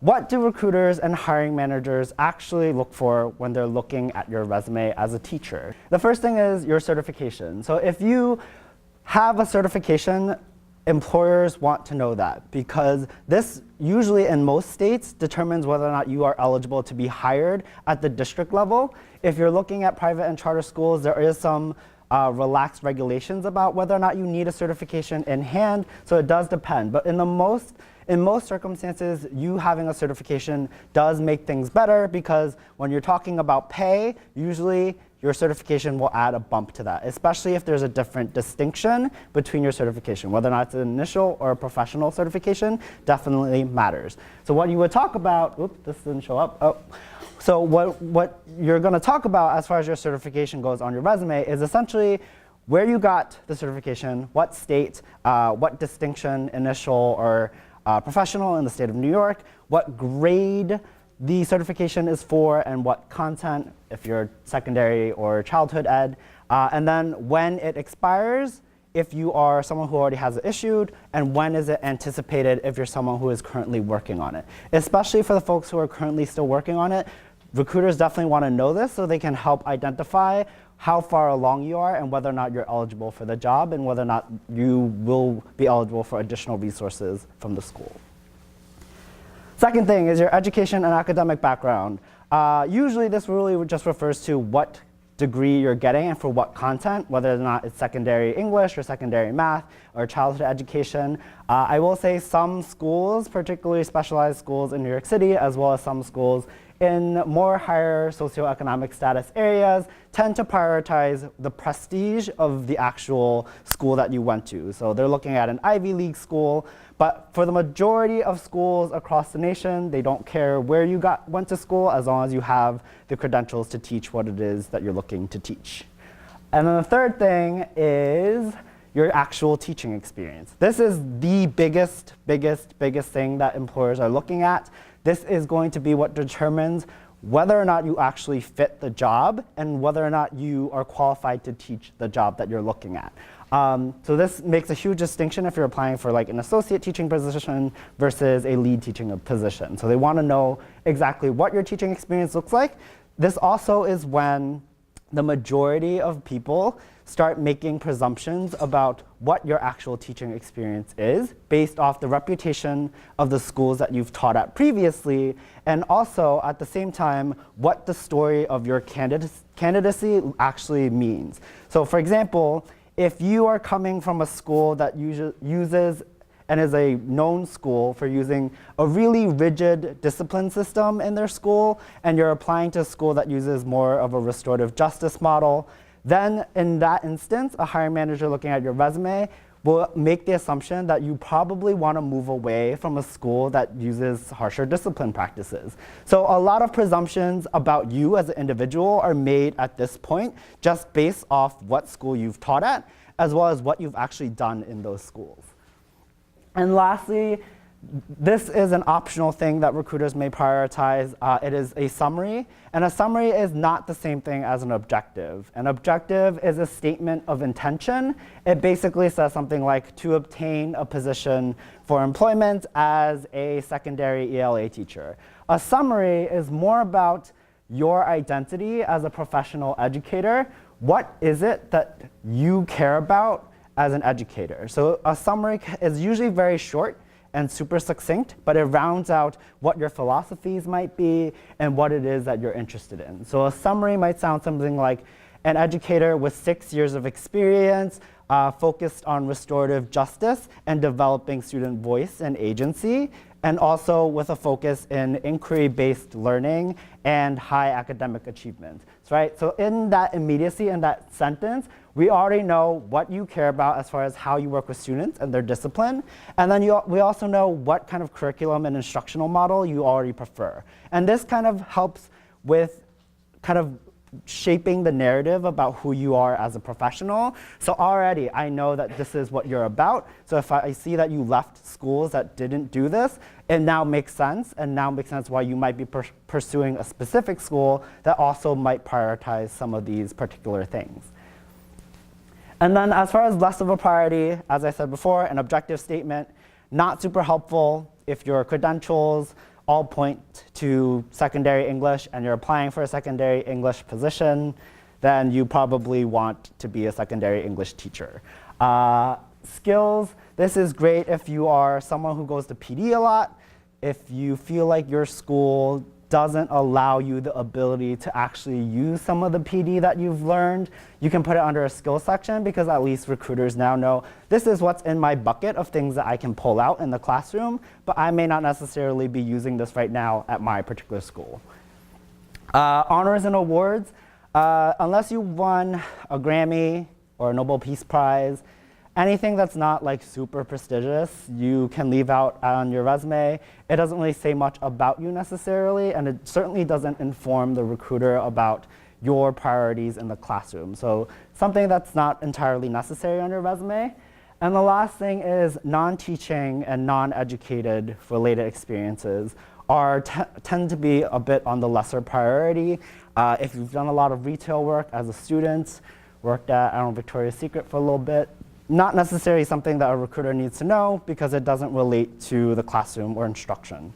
what do recruiters and hiring managers actually look for when they're looking at your resume as a teacher? The first thing is your certification. So if you have a certification, employers want to know that, because this usually in most states determines whether or not you are eligible to be hired at the district level. If you're looking at private and charter schools, there is some relaxed regulations about whether or not you need a certification in hand, so it does depend. But in most circumstances, you having a certification does make things better, because when you're talking about pay, usually your certification will add a bump to that, especially if there's a different distinction between your certification. Whether or not it's an initial or a professional certification definitely matters. So what you would talk about, oops, this didn't show up. Oh. So what you're going to talk about as far as your certification goes on your resume is essentially where you got the certification, what state, what distinction, initial or professional in the state of New York, what grade the certification is for, and what content, if you're secondary or childhood ed, and then when it expires, if you are someone who already has it issued, and when is it anticipated if you're someone who is currently working on it. Especially for the folks who are currently still working on it, recruiters definitely want to know this so they can help identify how far along you are and whether or not you're eligible for the job and whether or not you will be eligible for additional resources from the school. Second thing is your education and academic background. Usually this really just refers to what degree you're getting and for what content, whether or not it's secondary English or secondary math or childhood education. I will say some schools, particularly specialized schools in New York City, as well as some schools in more higher socioeconomic status areas, tend to prioritize the prestige of the actual school that you went to. So they're looking at an Ivy League school, but for the majority of schools across the nation, they don't care where you went to school as long as you have the credentials to teach what it is that you're looking to teach. And then the third thing is your actual teaching experience. This is the biggest thing that employers are looking at. This is going to be what determines whether or not you actually fit the job and whether or not you are qualified to teach the job that you're looking at. So this makes a huge distinction if you're applying for like an associate teaching position versus a lead teaching position. So they want to know exactly what your teaching experience looks like. This also is when the majority of people start making presumptions about what your actual teaching experience is based off the reputation of the schools that you've taught at previously, and also at the same time what the story of your candidacy actually means. So for example, if you are coming from a school that uses and is a known school for using a really rigid discipline system in their school, and you're applying to a school that uses more of a restorative justice model, then in that instance, a hiring manager looking at your resume will make the assumption that you probably want to move away from a school that uses harsher discipline practices. So a lot of presumptions about you as an individual are made at this point just based off what school you've taught at, as well as what you've actually done in those schools. And lastly, this is an optional thing that recruiters may prioritize. It is a summary, and a summary is not the same thing as an objective. An objective is a statement of intention. It basically says something like, to obtain a position for employment as a secondary ELA teacher. A summary is more about your identity as a professional educator. What is it that you care about as an educator? So a summary is usually very short and super succinct, but it rounds out what your philosophies might be and what it is that you're interested in. So a summary might sound something like an educator with 6 years of experience focused on restorative justice and developing student voice and agency, and also with a focus in inquiry-based learning and high academic achievement. Right? So in that immediacy, in that sentence, we already know what you care about as far as how you work with students and their discipline. And then we also know what kind of curriculum and instructional model you already prefer. And this kind of helps with kind of shaping the narrative about who you are as a professional. So already I know that this is what you're about. So if I see that you left schools that didn't do this, it now makes sense, and now makes sense why you might be pursuing a specific school that also might prioritize some of these particular things. And then as far as less of a priority, as I said before, an objective statement, not super helpful if your credentials all point to secondary English and you're applying for a secondary English position, then you probably want to be a secondary English teacher. Skills, this is great if you are someone who goes to PD a lot, if you feel like your school doesn't allow you the ability to actually use some of the PD that you've learned, you can put it under a skill section because at least recruiters now know this is what's in my bucket of things that I can pull out in the classroom, but I may not necessarily be using this right now at my particular school. Honors and awards, unless you won a Grammy or a Nobel Peace Prize, anything that's not like super prestigious, you can leave out on your resume. It doesn't really say much about you necessarily, and it certainly doesn't inform the recruiter about your priorities in the classroom. So something that's not entirely necessary on your resume. And the last thing is non-teaching and non-educated related experiences tend to be a bit on the lesser priority. If you've done a lot of retail work as a student, worked at, I don't know, Victoria's Secret for a little bit, not necessarily something that a recruiter needs to know because it doesn't relate to the classroom or instruction.